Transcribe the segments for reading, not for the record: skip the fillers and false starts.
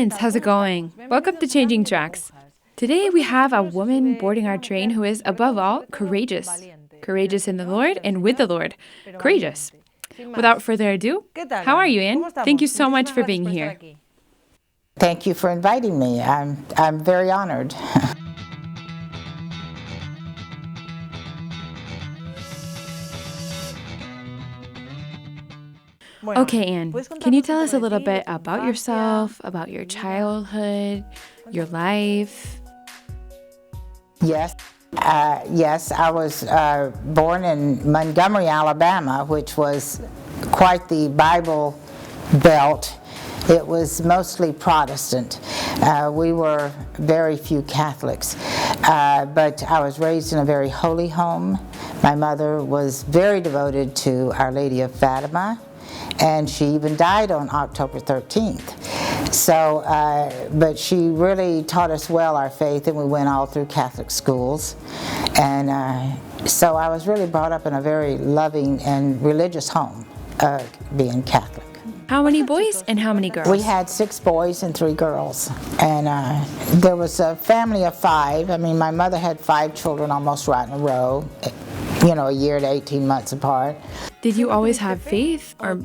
friends, how's it going? Welcome to Changing Tracks. Today we have a woman boarding our train who is, above all, courageous. Courageous in the Lord and with the Lord. Courageous. Without further ado, how are you, Anne? Thank you so much for being here. Thank you for inviting me. I'm very honored. Okay, Anne, can you tell us a little bit about yourself, about your childhood, your life? Yes. Yes, I was born in Montgomery, Alabama, which was quite the Bible Belt. It was mostly Protestant. We were very few Catholics, but I was raised in a very holy home. My mother was very devoted to Our Lady of Fatima, and she even died on October 13th. So, but she really taught us well our faith, and we went all through Catholic schools. And so I was really brought up in a very loving and religious home, being Catholic. How many boys and how many girls? We had 6 boys and 3 girls. And there was a family of 5. I mean, my mother had 5 children almost right in a row, you know, a year to 18 months apart. Did you always have faith? Or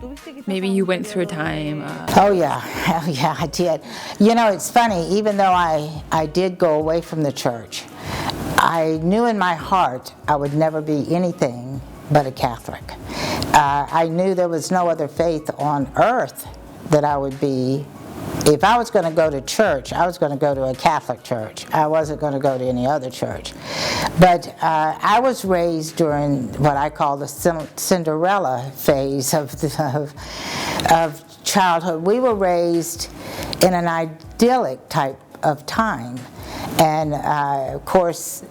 maybe you went through a time? Oh yeah, I did. You know, it's funny, even though I did go away from the church, I knew in my heart I would never be anything but a Catholic. I knew there was no other faith on earth that I would be. If I was going to go to church, I was going to go to a Catholic church. I wasn't going to go to any other church. But I was raised during what I call the Cinderella phase of childhood. We were raised in an idyllic type of time. And of course,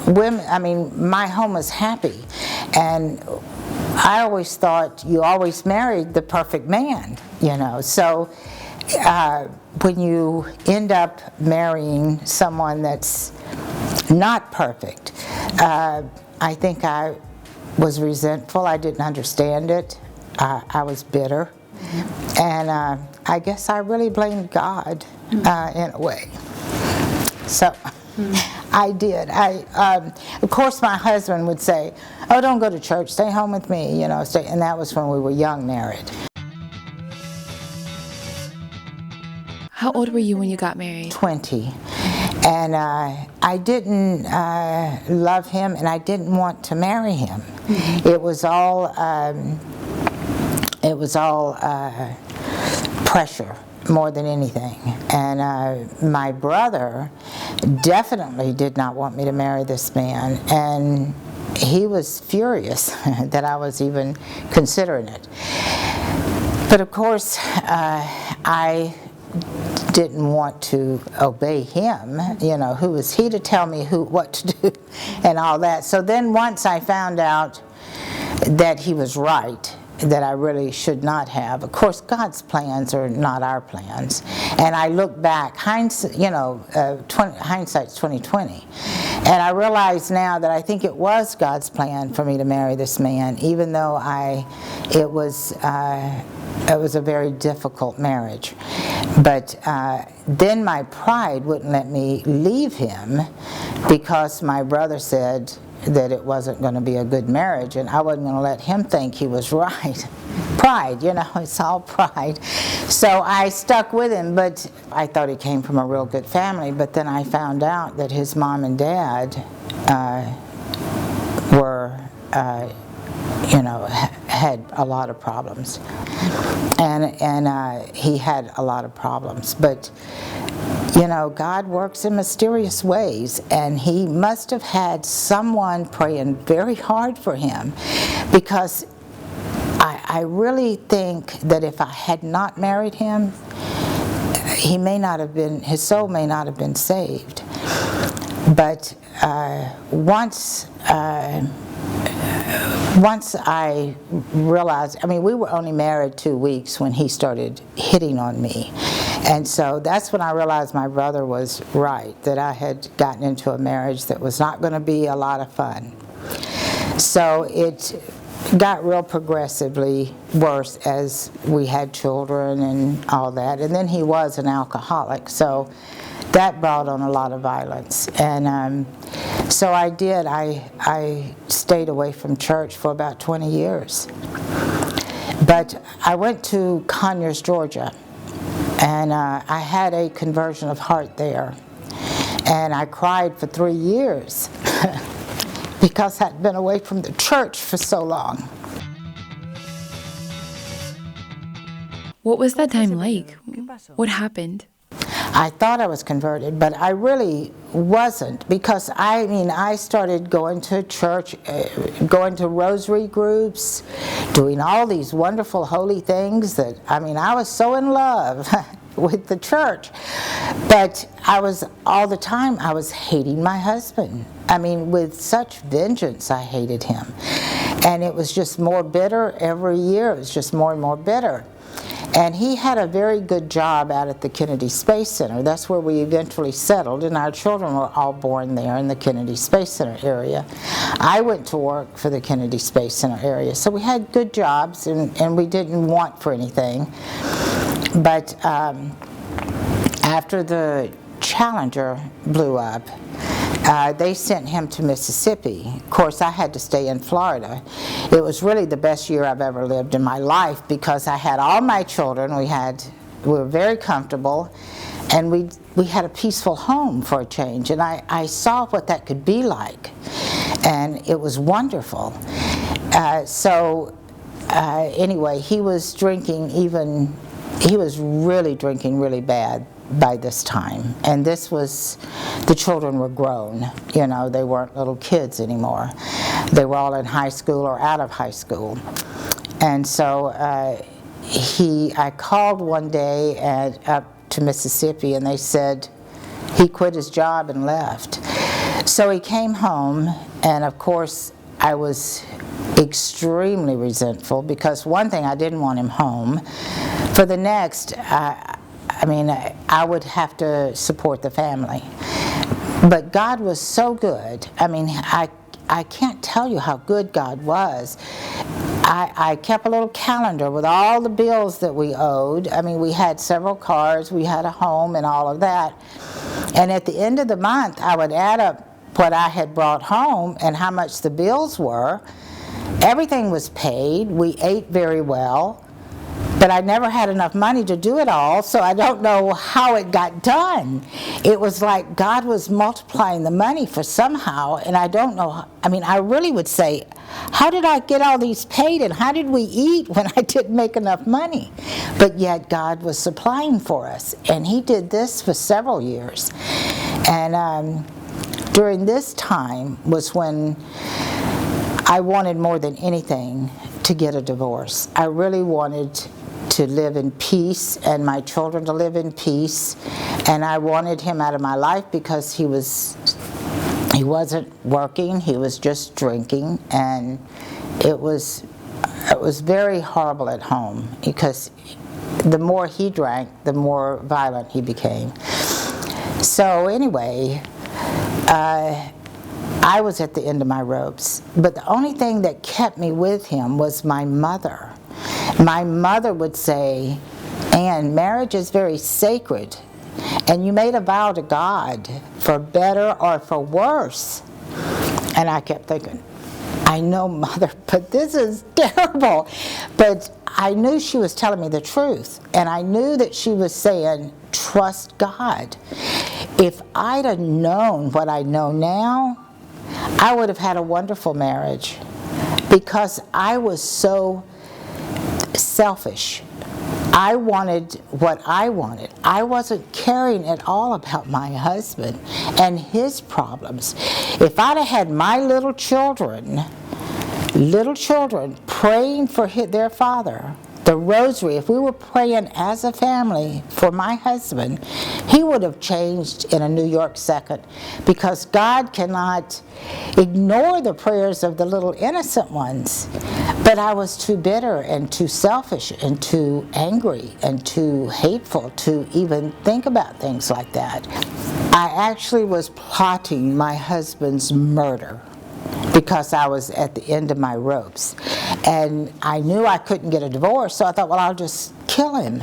women, I mean, my home was happy. And I always thought you always married the perfect man, you know. So when you end up marrying someone that's not perfect, I think I was resentful. I didn't understand it. I was bitter. And I guess I really blamed God in a way. So I did. Of course, my husband would say, "Oh, don't go to church. Stay home with me," you know. And that was when we were young married. How old were you when you got married? 20. And I didn't love him, and I didn't want to marry him. It was all pressure more than anything. And my brother definitely did not want me to marry this man, and he was furious that I was even considering it. But of course, I didn't want to obey him. You know, who was he to tell me what to do and all that. So then once I found out that he was right, that I really should not have. Of course, God's plans are not our plans. And I look back, hindsight's 20/20. And I realize now that I think it was God's plan for me to marry this man, even though it was a very difficult marriage. But then my pride wouldn't let me leave him, because my brother said that it wasn't going to be a good marriage, and I wasn't going to let him think he was right. Pride, you know, it's all pride. So I stuck with him, but I thought he came from a real good family. But then I found out that his mom and dad had a lot of problems, and he had a lot of problems. But you know, God works in mysterious ways, and he must have had someone praying very hard for him, because I really think that if I had not married him, his soul may not have been saved. But once I realized, I mean, we were only married 2 weeks when he started hitting on me. And so that's when I realized my brother was right, that I had gotten into a marriage that was not going to be a lot of fun. So got real progressively worse as we had children and all that. And then he was an alcoholic, so that brought on a lot of violence. And so I did. I stayed away from church for about 20 years. But I went to Conyers, Georgia, and I had a conversion of heart there. And I cried for 3 years because I'd been away from the church for so long. What was that time like? What happened? I thought I was converted, but I really wasn't, because I started going to church, going to rosary groups, doing all these wonderful holy things that, I was so in love with the church. But I was hating my husband. With such vengeance, I hated him. And it was just more bitter every year. It was just more and more bitter. And he had a very good job out at the Kennedy Space Center. That's where we eventually settled, and our children were all born there in the Kennedy Space Center area. I went to work for the Kennedy Space Center area, so we had good jobs, and we didn't want for anything. But after the Challenger blew up, they sent him to Mississippi. Of course, I had to stay in Florida. It was really the best year I've ever lived in my life, because I had all my children. We were very comfortable, and we had a peaceful home for a change. And I saw what that could be like, and it was wonderful. Anyway, he was drinking he was really drinking really bad by this time. And the children were grown, they weren't little kids anymore. They were all in high school or out of high school. And so I called one day up to Mississippi, and they said he quit his job and left. So he came home, and of course I was extremely resentful, because one thing, I didn't want him home. For the next, I would have to support the family. But God was so good. I can't tell you how good God was. I kept a little calendar with all the bills that we owed. We had several cars, we had a home and all of that. And at the end of the month, I would add up what I had brought home and how much the bills were. Everything was paid. We ate very well. But I never had enough money to do it all, so I don't know how it got done. It was like God was multiplying the money for somehow, and I don't know. I really would say, how did I get all these paid, and how did we eat when I didn't make enough money? But yet God was supplying for us, and He did this for several years. And during this time was when I wanted more than anything to get a divorce. I really wanted to live in peace, and my children to live in peace, and I wanted him out of my life, because he wasn't working, he was just drinking, and it was very horrible at home, because the more he drank, the more violent he became. So anyway, I was at the end of my ropes, but the only thing that kept me with him was my mother. My mother would say, Ann, marriage is very sacred, and you made a vow to God for better or for worse. And I kept thinking, I know, Mother, but this is terrible. But I knew she was telling me the truth, and I knew that she was saying, trust God. If I'd have known what I know now, I would have had a wonderful marriage, because I was so selfish. I wanted what I wanted. I wasn't caring at all about my husband and his problems. If I'd have had my little children praying for their father, the rosary, if we were praying as a family for my husband, he would have changed in a New York second, because God cannot ignore the prayers of the little innocent ones. But I was too bitter and too selfish and too angry and too hateful to even think about things like that. I actually was plotting my husband's murder, because I was at the end of my ropes. And I knew I couldn't get a divorce, so I thought, well, I'll just kill him.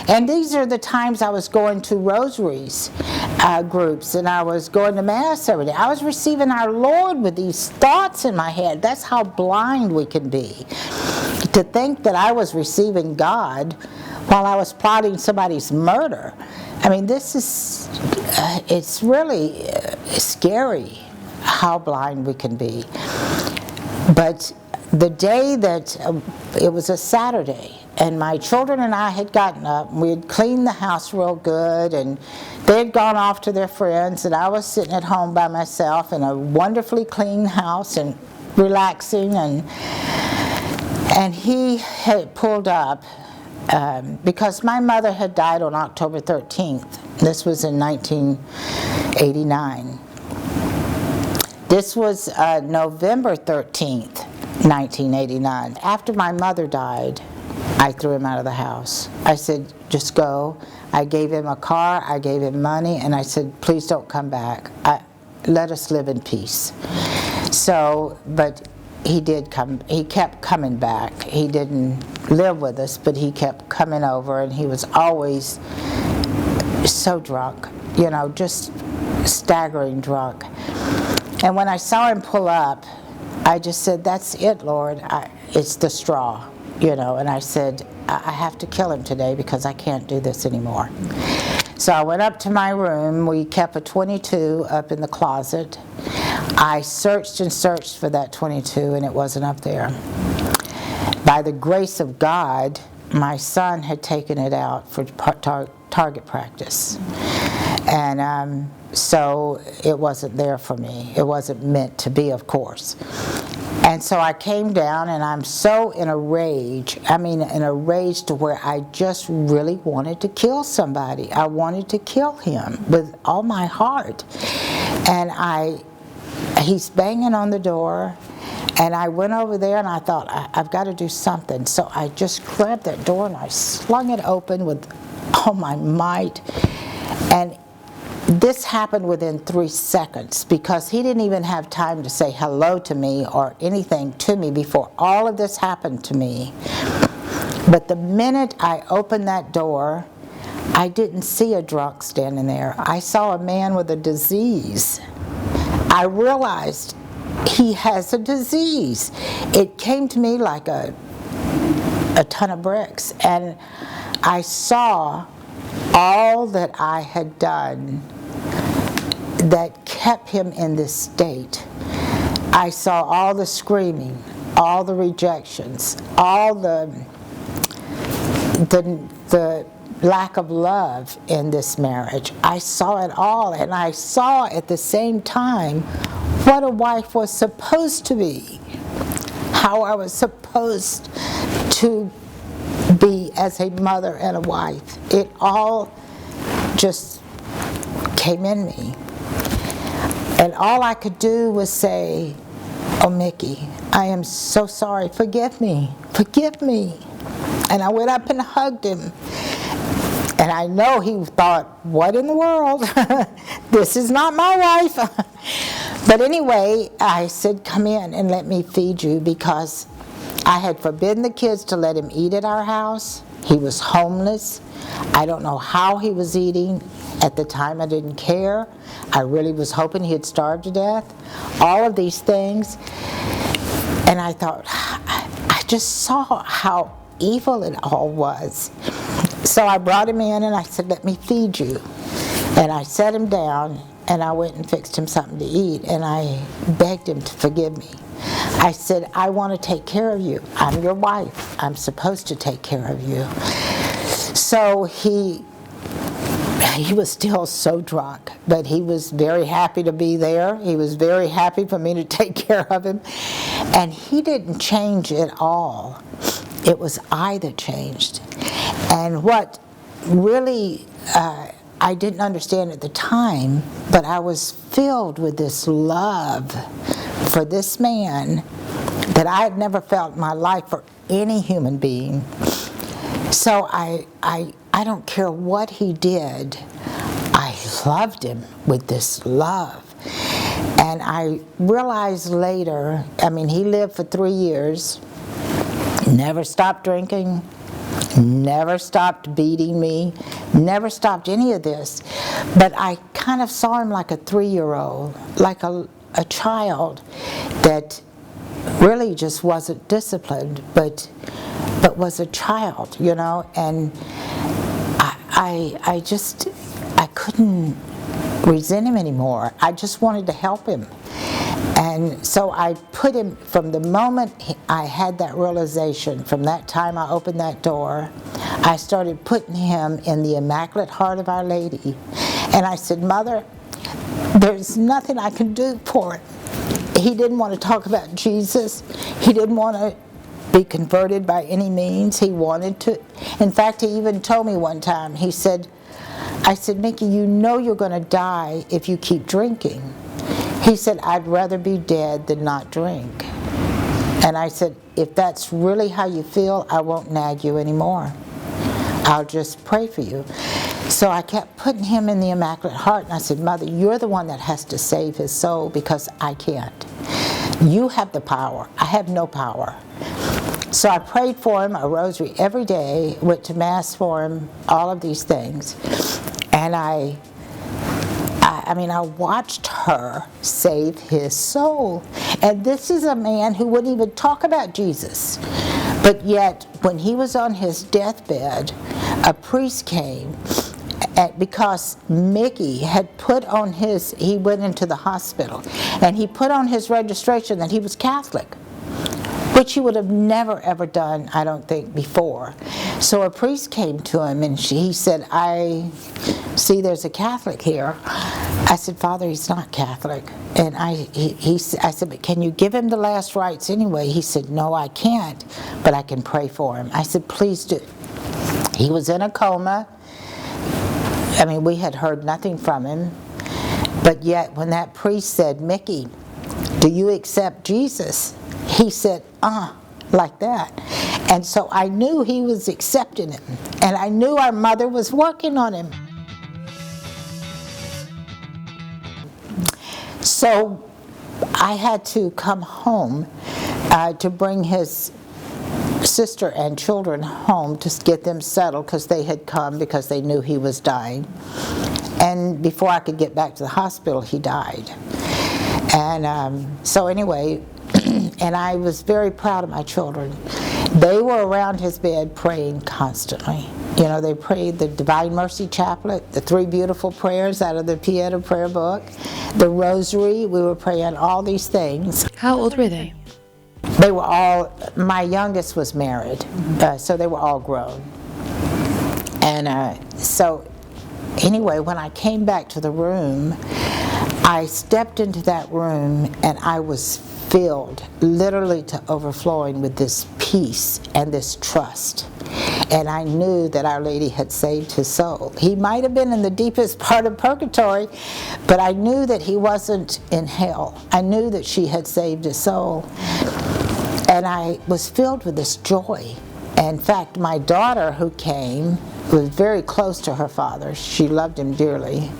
And these are the times I was going to rosaries groups, and I was going to Mass every day. I was receiving our Lord with these thoughts in my head. That's how blind we can be. To think that I was receiving God while I was plotting somebody's murder. I mean, this is, it's really scary how blind we can be. But the day that, it was a Saturday, and my children and I had gotten up, and we had cleaned the house real good, and they had gone off to their friends, and I was sitting at home by myself in a wonderfully clean house and relaxing, and he had pulled up because my mother had died on October 13th. This was in 1989. This was November 13th, 1989. After my mother died, I threw him out of the house. I said, just go. I gave him a car, I gave him money, and I said, please don't come back. Let us live in peace. So, but he did come, he kept coming back. He didn't live with us, but he kept coming over, and he was always so drunk, you know, just staggering drunk. And when I saw him pull up, I just said, that's it, Lord. It's the straw, you know. And I said, I have to kill him today because I can't do this anymore. So I went up to my room. We kept a .22 up in the closet. I searched and searched for that .22, and it wasn't up there. By the grace of God, my son had taken it out for target practice. And so it wasn't there for me. It wasn't meant to be, of course. And so I came down, and I'm so in a rage, I mean in a rage to where I just really wanted to kill somebody. I wanted to kill him with all my heart. And he's banging on the door, and I went over there and I thought, I've got to do something. So I just grabbed that door and I slung it open with all my might. And this happened within 3 seconds because he didn't even have time to say hello to me or anything to me before all of this happened to me. But the minute I opened that door, I didn't see a drunk standing there. I saw a man with a disease. I realized he has a disease. It came to me like a ton of bricks, and I saw all that I had done that kept him in this state. I saw all the screaming, all the rejections, all the lack of love in this marriage. I saw it all, and I saw at the same time what a wife was supposed to be, how I was supposed to be as a mother and a wife. It all just came in me. And all I could do was say, oh, Mickey, I am so sorry. Forgive me. Forgive me. And I went up and hugged him. And I know he thought, what in the world? This is not my wife. But anyway, I said, come in and let me feed you, because I had forbidden the kids to let him eat at our house. He was homeless. I don't know how he was eating. At the time, I didn't care. I really was hoping he'd starve to death. All of these things. And I thought, I just saw how evil it all was. So I brought him in and I said, let me feed you. And I set him down and I went and fixed him something to eat, and I begged him to forgive me. I said, I want to take care of you. I'm your wife. I'm supposed to take care of you. So he was still so drunk, but he was very happy to be there. He was very happy for me to take care of him. And he didn't change at all. It was I that changed. And what really I didn't understand at the time, but I was filled with this love for this man that I had never felt in my life for any human being. So I don't care what he did, I loved him with this love. And I realized later, I mean, he lived for 3 years, never stopped drinking, never stopped beating me, never stopped any of this. But I kind of saw him like a 3-year-old, like a child that really just wasn't disciplined, but was a child, you know. And I couldn't resent him anymore. I just wanted to help him. And so I put him, from the moment I had that realization, from that time I opened that door, I started putting him in the Immaculate Heart of Our Lady. And I said, Mother, there's nothing I can do for him. He didn't want to talk about Jesus. He didn't want to be converted by any means. He wanted to. In fact, he even told me one time, he said, I said, Mickey, you know you're going to die if you keep drinking. He said, I'd rather be dead than not drink. And I said, if that's really how you feel, I won't nag you anymore. I'll just pray for you. So I kept putting him in the Immaculate Heart, and I said, Mother, you're the one that has to save his soul, because I can't. You have the power. I have no power. So I prayed for him, a rosary every day, went to Mass for him, all of these things. And I watched her save his soul. And this is a man who wouldn't even talk about Jesus. But yet, when he was on his deathbed, a priest came, because Mickey had put on his, he went into the hospital, and he put on his registration that he was Catholic, which he would have never ever done, I don't think, before. So a priest came to him, and he said, I see there's a Catholic here. I said, Father, he's not Catholic. And I said, but can you give him the last rites anyway? He said, no, I can't, but I can pray for him. I said, please do. He was in a coma. I mean, we had heard nothing from him. But yet, when that priest said, Mickey, do you accept Jesus? He said, like that. And so I knew he was accepting him. And I knew our mother was working on him. So I had to come home to bring his sister and children home to get them settled, because they had come because they knew he was dying. And before I could get back to the hospital, he died. And so anyway, and I was very proud of my children. They were around his bed praying constantly. You know, they prayed the Divine Mercy Chaplet, the 3 beautiful prayers out of the Pieta prayer book, the Rosary. We were praying all these things. How old were they? They were all, my youngest was married, so they were all grown. And so anyway, when I came back to the room, I stepped into that room and I was filled literally to overflowing with this peace and this trust. And I knew that Our Lady had saved his soul. He might have been in the deepest part of purgatory, but I knew that he wasn't in hell. I knew that she had saved his soul. And I was filled with this joy. In fact, my daughter, who came, was very close to her father. She loved him dearly.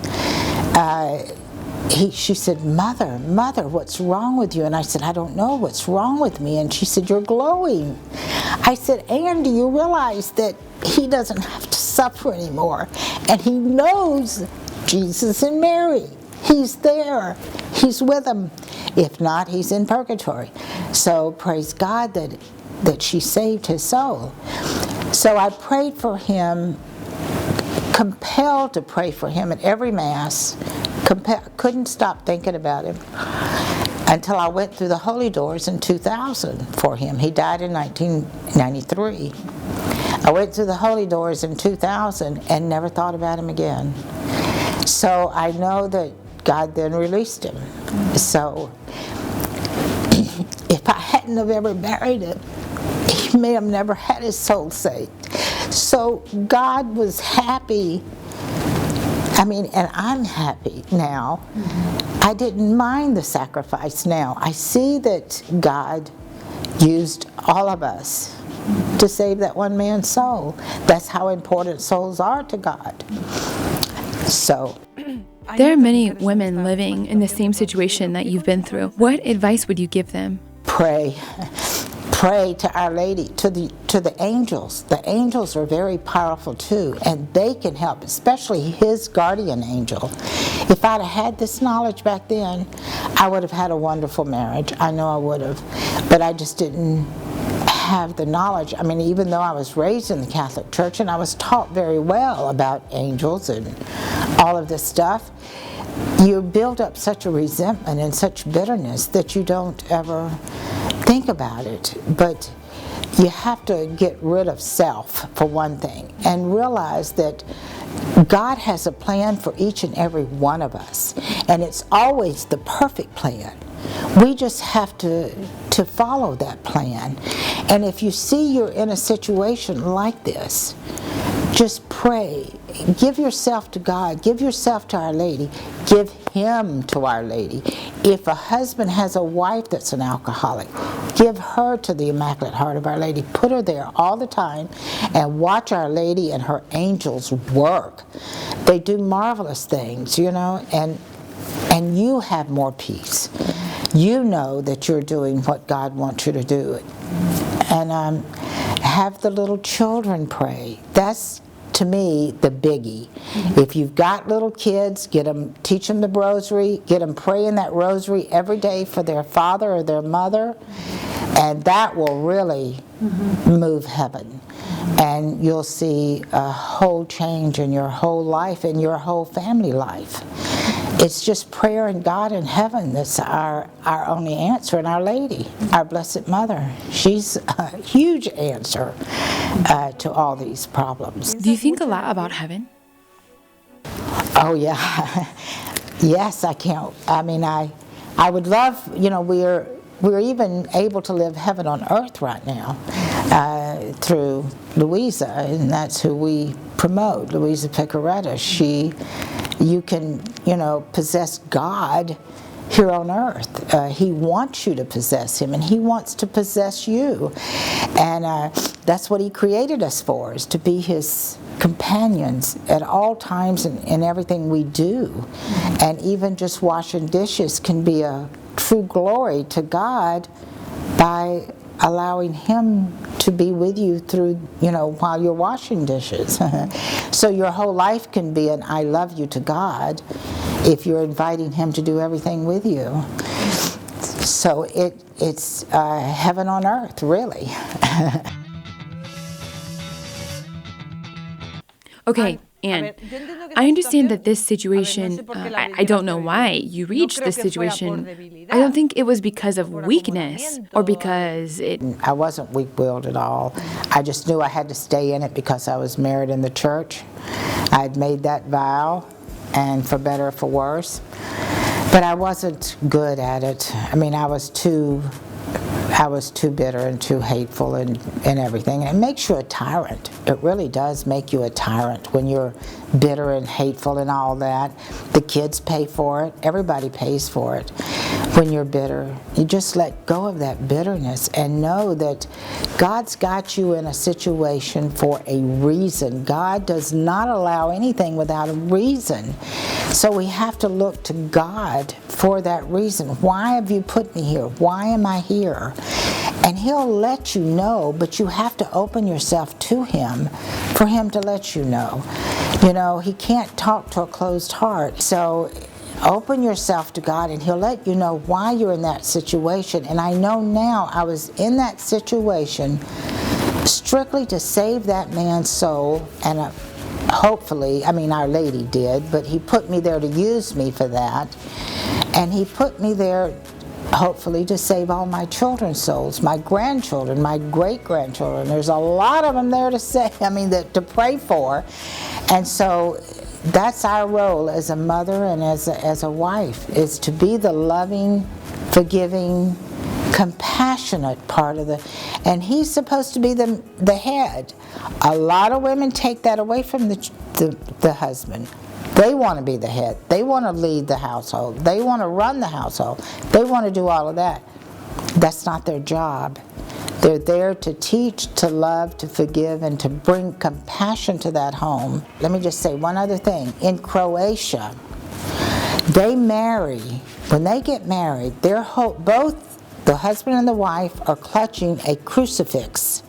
She said, Mother, what's wrong with you? And I said, I don't know what's wrong with me. And she said, you're glowing. I said, Anne, do you realize that he doesn't have to suffer anymore? And he knows Jesus and Mary. He's there. He's with them. If not, he's in purgatory. So praise God that she saved his soul. So I prayed for him, compelled to pray for him at every Mass. Couldn't stop thinking about him until I went through the Holy Doors in 2000 for him. He died in 1993. I went through the Holy Doors in 2000 and never thought about him again. So I know that God then released him. So if I hadn't have ever married him, he may have never had his soul saved. So God was happy. I mean, and I'm happy now. I didn't mind the sacrifice now. I see that God used all of us to save that one man's soul. That's how important souls are to God. So There are many women living in the same situation that you've been through. What advice would you give them? Pray. Pray to Our Lady, to the angels. The angels are very powerful too, and they can help, especially His guardian angel. If I'd have had this knowledge back then, I would have had a wonderful marriage. I know I would have, but I just didn't have the knowledge. I mean, even though I was raised in the Catholic Church and I was taught very well about angels and all of this stuff, you build up such a resentment and such bitterness that you don't ever think about it. But you have to get rid of self, for one thing, and realize that God has a plan for each and every one of us, and it's always the perfect plan. We just have to follow that plan. And if you see you're in a situation like this, just pray. Give yourself to God. Give yourself to Our Lady. Give him to Our Lady. If a husband has a wife that's an alcoholic, give her to the Immaculate Heart of Our Lady. Put her there all the time and watch Our Lady and her angels work. They do marvelous things, you know, and you have more peace. You know that you're doing what God wants you to do. And have the little children pray. That's, to me, the biggie. If you've got little kids, teach them the rosary, get them praying that rosary every day for their father or their mother, and that will really move heaven. And you'll see a whole change in your whole life and your whole family life. It's just prayer and God in heaven that's our only answer, and Our Lady, our Blessed Mother. She's a huge answer to all these problems. Do you think a lot about heaven? Oh yeah, yes, I can't. I mean, I would love, you know, we're even able to live heaven on earth right now through Louisa, and that's who we promote, Louisa Picaretta. You can, you know, possess God here on earth. He wants you to possess Him, and He wants to possess you. And that's what He created us for, is to be His companions at all times in everything we do. And even just washing dishes can be a true glory to God by allowing Him to be with you through, you know, while you're washing dishes. So your whole life can be an I love you to God if you're inviting Him to do everything with you. So it's heaven on earth, really. Okay, and I understand that this situation, I don't know why you reached this situation. I don't think it was because of weakness or because I wasn't weak-willed at all. I just knew I had to stay in it because I was married in the church. I'd made that vow, and for better or for worse. But I wasn't good at it. I mean, I was too bitter and too hateful and everything. And it makes you a tyrant. It really does make you a tyrant when you're bitter and hateful and all that. The kids pay for it. Everybody pays for it when you're bitter. You just let go of that bitterness and know that God's got you in a situation for a reason. God does not allow anything without a reason. So we have to look to God for that reason. Why have you put me here? Why am I here? And He'll let you know, but you have to open yourself to Him for Him to let you know. You know, He can't talk to a closed heart. So open yourself to God, and He'll let you know why you're in that situation. And I know now I was in that situation strictly to save that man's soul, and hopefully, I mean, Our Lady did, but He put me there to use me for that. And He put me there hopefully to save all my children's souls, my grandchildren, my great-grandchildren. There's a lot of them there to save, to pray for. And so that's our role as a mother and as a wife, is to be the loving, forgiving, compassionate part of and He's supposed to be the head. A lot of women take that away from the husband. They want to be the head. They want to lead the household. They want to run the household. They want to do all of that. That's not their job. They're there to teach, to love, to forgive, and to bring compassion to that home. Let me just say one other thing. In Croatia, They marry. When they get married, both the husband and the wife are clutching a crucifix.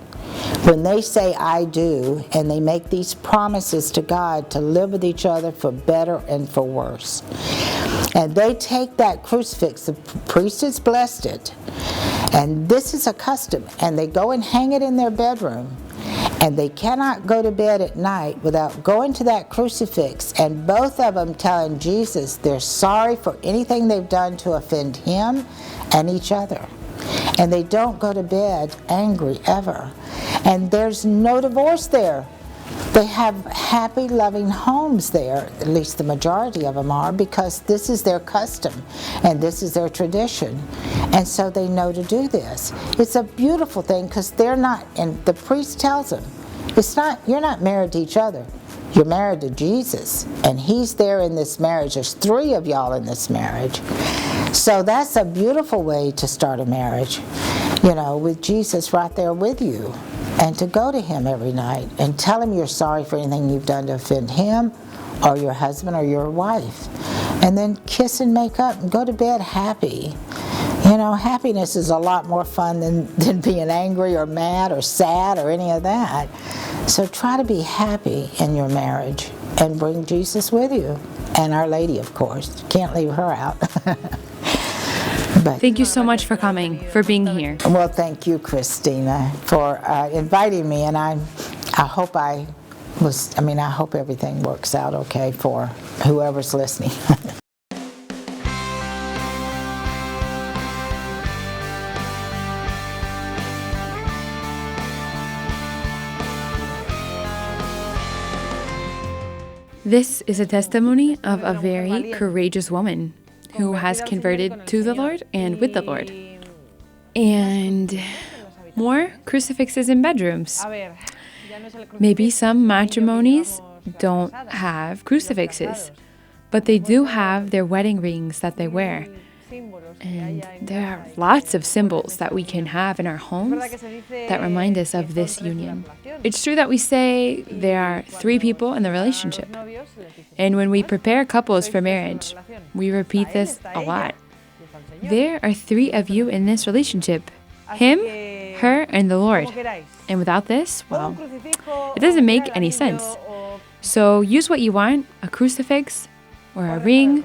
When they say I do, and they make these promises to God to live with each other for better and for worse. And they take that crucifix, the priest has blessed it, and this is a custom, and they go and hang it in their bedroom, and they cannot go to bed at night without going to that crucifix and both of them telling Jesus they're sorry for anything they've done to offend him and each other. And they don't go to bed angry ever. And there's no divorce there. They have happy, loving homes there, at least the majority of them are, because this is their custom and this is their tradition. And so they know to do this. It's a beautiful thing because they're not, and the priest tells them, you're not married to each other. You're married to Jesus, and he's there in this marriage. There's 3 of y'all in this marriage. So that's a beautiful way to start a marriage, with Jesus right there with you. And to go to him every night and tell him you're sorry for anything you've done to offend him or your husband or your wife. And then kiss and make up and go to bed happy. Happiness is a lot more fun than being angry or mad or sad or any of that. So try to be happy in your marriage and bring Jesus with you. And Our Lady, of course. Can't leave her out. Thank you so much for coming, for being here. Well, thank you, Christina, for inviting me. And I hope I hope everything works out okay for whoever's listening. This is a testimony of a very courageous woman who has converted to the Lord and with the Lord. And more crucifixes in bedrooms. Maybe some matrimonies don't have crucifixes, but they do have their wedding rings that they wear. And there are lots of symbols that we can have in our homes that remind us of this union. It's true that we say there are 3 people in the relationship. And when we prepare couples for marriage, we repeat this a lot. There are 3 of you in this relationship. Him, her, and the Lord. And without this, well, it doesn't make any sense. So use what you want, a crucifix or a ring,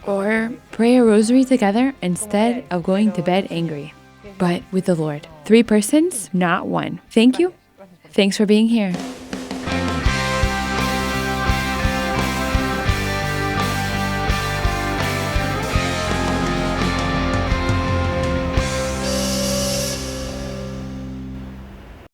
or pray a rosary together instead of going to bed angry. But with the Lord. 3 persons, not 1. Thank you. Thanks for being here.